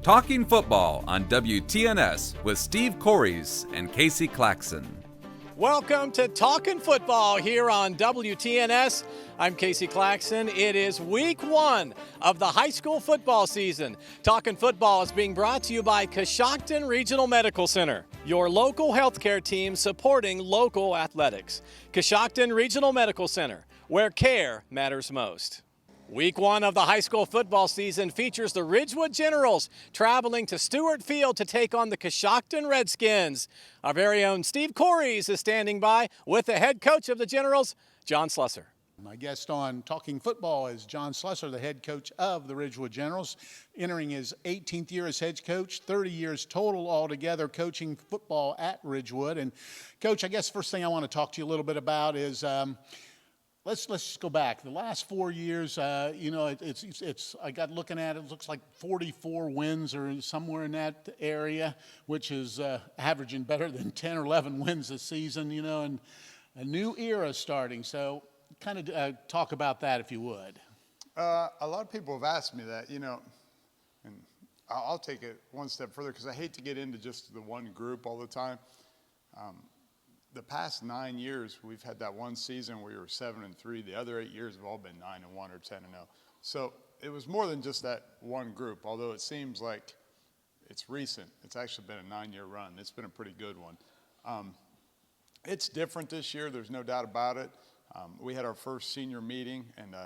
Talking Football on WTNS with Steve Corries and Casey Claxon. Welcome to Talkin' Football here on WTNS. I'm Casey Claxon. It is week one of the high school football season. Talkin' Football is being brought to you by Coshocton Regional Medical Center, your local healthcare team supporting local athletics. Coshocton Regional Medical Center, where care matters most. Week one of the high school football season features the Ridgewood Generals traveling to Stewart Field to take on the Coshocton Redskins. Our very own Steve Corries is standing by with the head coach of the Generals, John Slusser. My guest on Talking Football is John Slusser, the head coach of the Ridgewood Generals, entering his 18th year as head coach, 30 years total altogether coaching football at Ridgewood. And Coach, I guess first thing I want to talk to you a little bit about is Let's just go back. The last 4 years, it's I got looking at it. It looks like 44 wins or somewhere in that area, which is averaging better than 10 or 11 wins this season. And a new era starting. So, kind of talk about that if you would. A lot of people have asked me that, and I'll take it one step further because I hate to get into just the one group all the time. The past 9 years, we've had that one season where we were 7-3. The other 8 years have all been 9-1 or 10-0. So it was more than just that one group, although it seems like it's recent. It's actually been a 9-year run. It's been a pretty good one. It's different this year. There's no doubt about it. We had our first senior meeting, and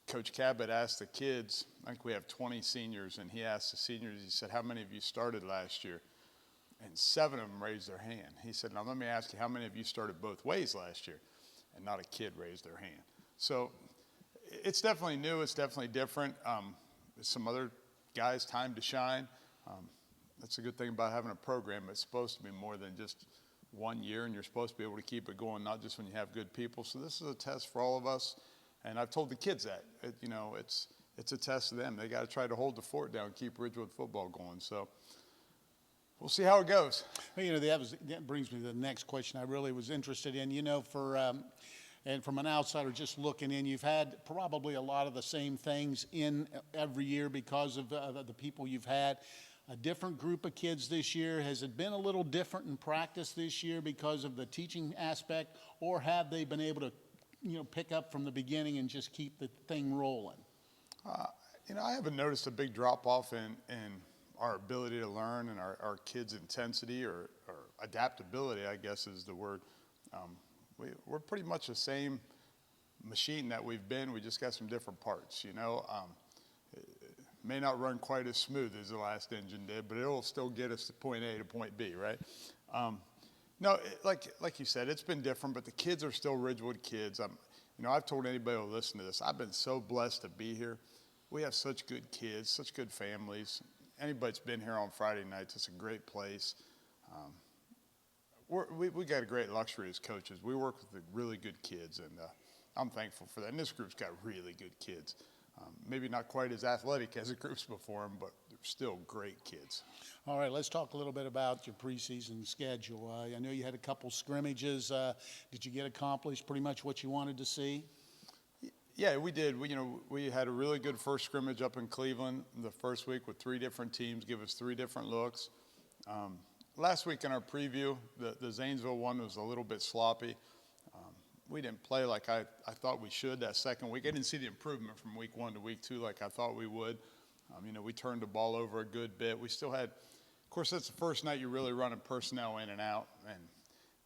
Coach Cabot asked the kids, I think we have 20 seniors, and he asked the seniors, he said, how many of you started last year? And 7 of them raised their hand. He said, now let me ask you, how many of you started both ways last year? And not a kid raised their hand. So it's definitely new. It's definitely different. Some other guys' time to shine. That's a good thing about having a program. It's supposed to be more than just 1 year, and you're supposed to be able to keep it going, not just when you have good people. So this is a test for all of us. And I've told the kids that. It's a test to them. They got to try to hold the fort down and keep Ridgewood football going. So we'll see how it goes. Well, that brings me to the next question I really was interested in. And from an outsider just looking in, you've had probably a lot of the same things in every year because of the people you've had. A different group of kids this year. Has it been a little different in practice this year because of the teaching aspect, or have they been able to, pick up from the beginning and just keep the thing rolling? I haven't noticed a big drop-off in our ability to learn and our kids' intensity or adaptability, I guess is the word. We're pretty much the same machine that we've been. We just got some different parts, It may not run quite as smooth as the last engine did, but it'll still get us to point A to point B, right? Like you said, it's been different, but the kids are still Ridgewood kids. I've told anybody who'll listen to this, I've been so blessed to be here. We have such good kids, such good families. Anybody that's been here on Friday nights, it's a great place. We got a great luxury as coaches. We work with the really good kids, and I'm thankful for that. And this group's got really good kids. Maybe not quite as athletic as the groups before them, but they're still great kids. All right, let's talk a little bit about your preseason schedule. I know you had a couple scrimmages. Did you get accomplished pretty much what you wanted to see? Yeah, we did. We had a really good first scrimmage up in Cleveland the first week with 3 different teams, give us 3 different looks. Last week in our preview, the Zanesville one was a little bit sloppy. We didn't play like I thought we should that second week. I didn't see the improvement from week 1 to week 2 like I thought we would. We turned the ball over a good bit. We still had, of course, that's the first night you're really running personnel in and out. And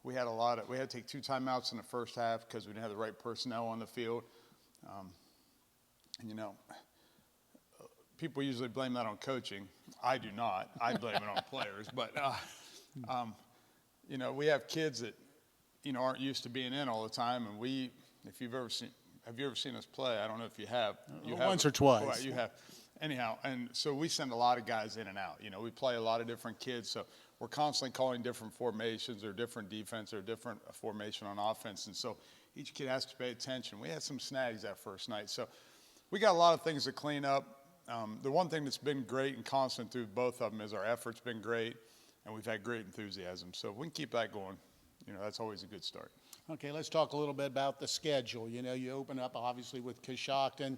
we had to take 2 timeouts in the first half because we didn't have the right personnel on the field. People usually blame that on coaching. I do not. I blame it on players. But, we have kids that, aren't used to being in all the time. And have you ever seen us play? I don't know if you have. Once or twice. Well, you have. Anyhow, and so we send a lot of guys in and out. We play a lot of different kids. So we're constantly calling different formations or different defense or different formation on offense. And so each kid has to pay attention. We had some snags that first night. So we got a lot of things to clean up. The one thing that's been great and constant through both of them is our effort's been great, and we've had great enthusiasm. So if we can keep that going, that's always a good start. Okay, let's talk a little bit about the schedule. You know, you open up obviously with Coshocton.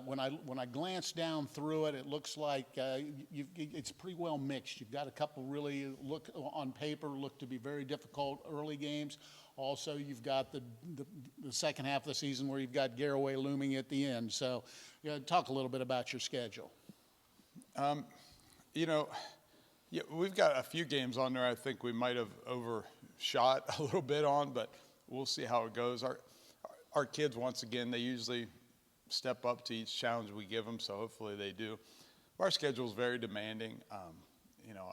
When I glance down through it, it looks like it's pretty well mixed. You've got a couple really on paper look to be very difficult early games. Also, you've got the second half of the season where you've got Garraway looming at the end. So, talk a little bit about your schedule. You know, yeah, we've got a few games on there I think we might have overshot a little bit on, but we'll see how it goes. Our kids, once again, they usually step up to each challenge we give them, so hopefully they do. Our schedule is very demanding. You know,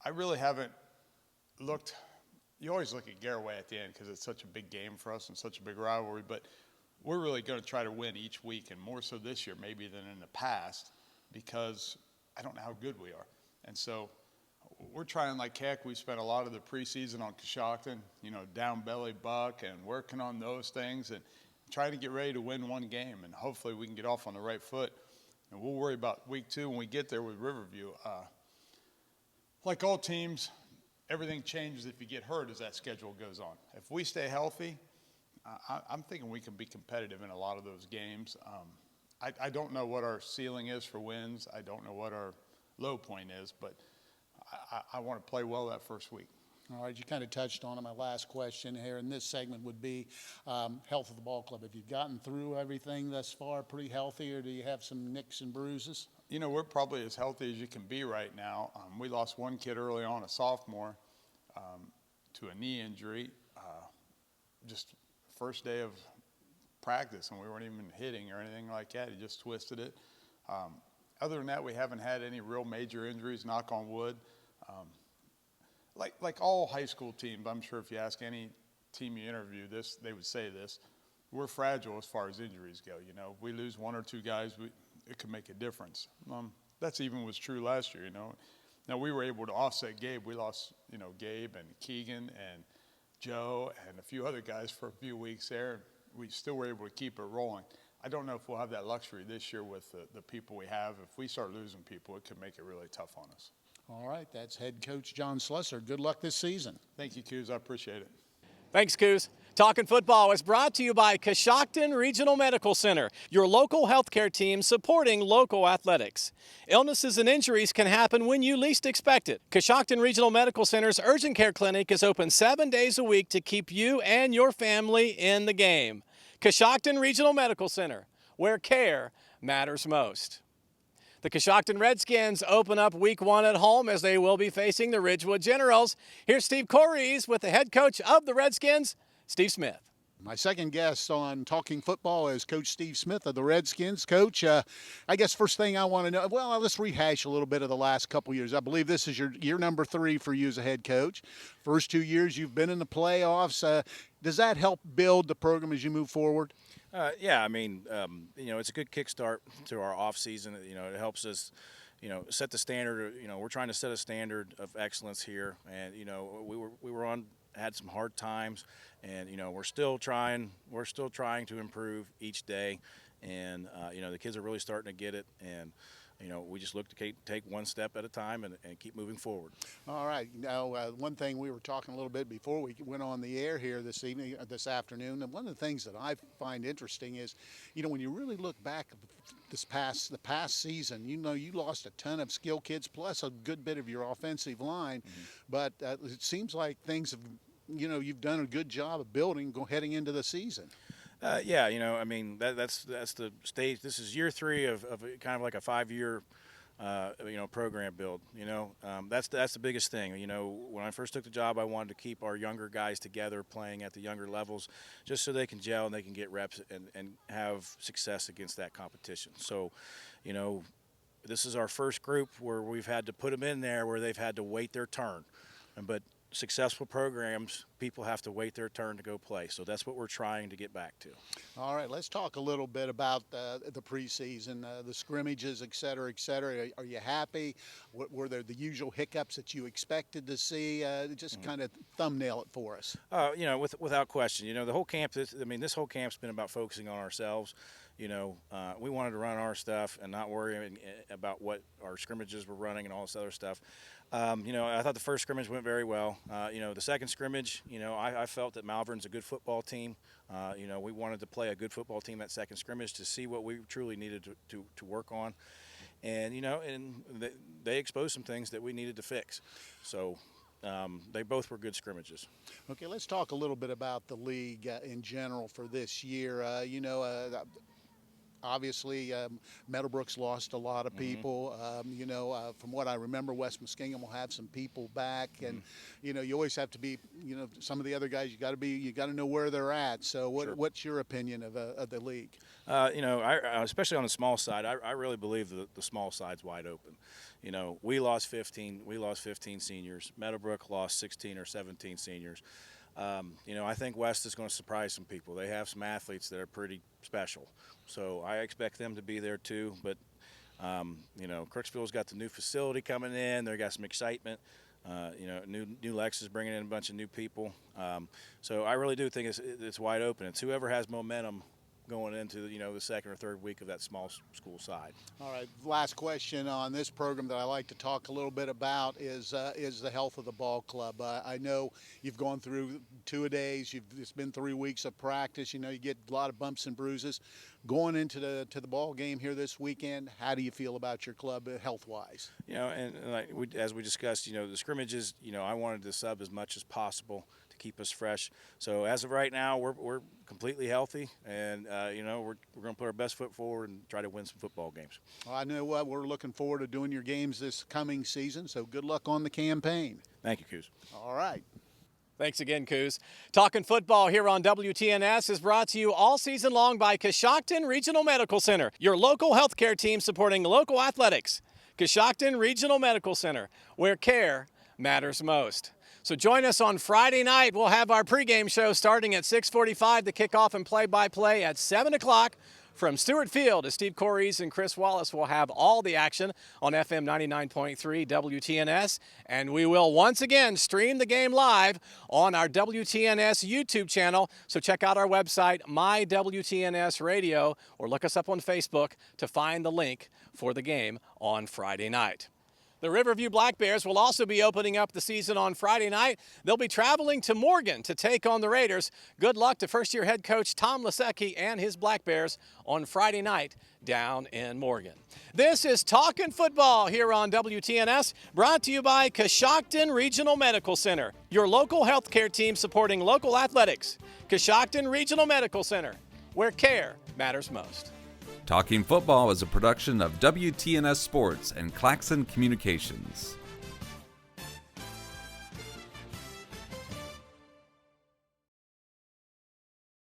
I really haven't looked. You always look at Garraway at the end because it's such a big game for us and such a big rivalry, but we're really going to try to win each week, and more so this year maybe than in the past, because I don't know how good we are. And so we're trying like heck. We spent a lot of the preseason on Coshocton, you know, down belly buck and working on those things and trying to get ready to win one game. And hopefully we can get off on the right foot. And we'll worry about week 2 when we get there with Riverview. Like all teams, everything changes if you get hurt as that schedule goes on. If we stay healthy, I'm thinking we can be competitive in a lot of those games. I don't know what our ceiling is for wins. I don't know what our low point is, but I want to play well that first week. All right, you kind of touched on it. My last question here in this segment would be health of the ball club. Have you gotten through everything thus far pretty healthy, or do you have some nicks and bruises? You know, we're probably as healthy as you can be right now. We lost one kid early on, a sophomore, to a knee injury. Just first day of practice, and we weren't even hitting or anything like that. He just twisted it. Other than that, we haven't had any real major injuries, knock on wood. Like all high school teams, I'm sure if you ask any team you interview this, they would say this. We're fragile as far as injuries go. You know, if we lose 1 or 2 guys, it could make a difference. That's even was true last year, you know. Now, we were able to offset Gabe. We lost, you know, Gabe and Keegan and Joe and a few other guys for a few weeks there. We still were able to keep it rolling. I don't know if we'll have that luxury this year with the people we have. If we start losing people, it could make it really tough on us. All right, that's head coach John Slusser. Good luck this season. Thank you, Coos. I appreciate it. Thanks, Coos. Talkin' Football is brought to you by Coshocton Regional Medical Center, your local healthcare team supporting local athletics. Illnesses and injuries can happen when you least expect it. Coshocton Regional Medical Center's urgent care clinic is open 7 days a week to keep you and your family in the game. Coshocton Regional Medical Center, where care matters most. The Coshocton Redskins open up week 1 at home as they will be facing the Ridgewood Generals. Here's Steve Corries with the head coach of the Redskins, Steve Smith. My second guest on Talking Football is Coach Steve Smith of the Redskins. Coach, I guess first thing I want to know, well, let's rehash a little bit of the last couple years. I believe this is your year number 3 for you as a head coach. First 2 years you've been in the playoffs. Does that help build the program as you move forward? Yeah, I mean, you know, it's a good kickstart to our off season. You know, it helps us, you know, set the standard. You know, we're trying to set a standard of excellence here, and you know, had some hard times, and you know, we're still trying to improve each day, and you know, the kids are really starting to get it, and you know, we just look to take one step at a time and keep moving forward. All right. Now, one thing we were talking a little bit before we went on the air here this afternoon, and one of the things that I find interesting is, you know, when you really look back the past season, you know, you lost a ton of skilled kids plus a good bit of your offensive line, but it seems like things have, you know, you've done a good job of building heading into the season. Yeah, you know, I mean, that's the stage. This is year 3 of kind of like a 5-year, you know, program build. You know, that's the biggest thing. You know, when I first took the job, I wanted to keep our younger guys together, playing at the younger levels, just so they can gel and they can get reps and have success against that competition. So, you know, this is our first group where we've had to put them in there where they've had to wait their turn, but successful programs, people have to wait their turn to go play. So that's what we're trying to get back to. All right, let's talk a little bit about the preseason, the scrimmages, et cetera, et cetera. Are you happy? Were there the usual hiccups that you expected to see? Just kind of thumbnail it for us. You know, without question. You know, the whole camp, this whole camp's been about focusing on ourselves. You know, we wanted to run our stuff and not worry about what our scrimmages were running and all this other stuff. I thought the first scrimmage went very well. The second scrimmage, I felt that Malvern's a good football team. We wanted to play a good football team that second scrimmage to see what we truly needed to work on. And, they exposed some things that we needed to fix. So they both were good scrimmages. Okay, let's talk a little bit about the league in general for this year. Obviously, Meadowbrook's lost a lot of people. From what I remember, West Muskingum will have some people back, and you always have to be. Some of the other guys, you got to know where they're at. So, what's your opinion of the league? Especially on the small side, I really believe that the small side's wide open. We lost 15 seniors. Meadowbrook lost 16 or 17 seniors. I think West is going to surprise some people. They have some athletes that are pretty special. So I expect them to be there too. But, Crooksville's got the new facility coming in. They've got some excitement. New Lex is bringing in a bunch of new people. So I really do think it's wide open. It's whoever has momentum going into the second or third week of that small school side. All right, last question on this program that I like to talk a little bit about is the health of the ball club. I know you've gone through 2-a-days. It's been 3 weeks of practice. You get a lot of bumps and bruises. Going into the ball game here this weekend, how do you feel about your club health-wise? As we discussed, the scrimmages, I wanted to sub as much as possible to keep us fresh. So as of right now, we're completely healthy, and we're going to put our best foot forward and try to win some football games. Well, I know we're looking forward to doing your games this coming season. So good luck on the campaign. Thank you, Coos. All right. Thanks again, Coos. Talking football here on WTNS is brought to you all season long by Coshocton Regional Medical Center, your local healthcare team supporting local athletics. Coshocton Regional Medical Center, where care matters most. So join us on Friday night. We'll have our pregame show starting at 6:45, the kickoff and play-by-play at 7 o'clock. From Stewart Field, as Steve Corries and Chris Wallace will have all the action on FM 99.3 WTNS. And we will once again stream the game live on our WTNS YouTube channel. So check out our website, My WTNS Radio, or look us up on Facebook to find the link for the game on Friday night. The Riverview Black Bears will also be opening up the season on Friday night. They'll be traveling to Morgan to take on the Raiders. Good luck to first-year head coach Tom Lasecki and his Black Bears on Friday night down in Morgan. This is Talkin' Football here on WTNS, brought to you by Coshocton Regional Medical Center, your local healthcare team supporting local athletics. Coshocton Regional Medical Center, where care matters most. Talking Football is a production of WTNS Sports and Claxon Communications.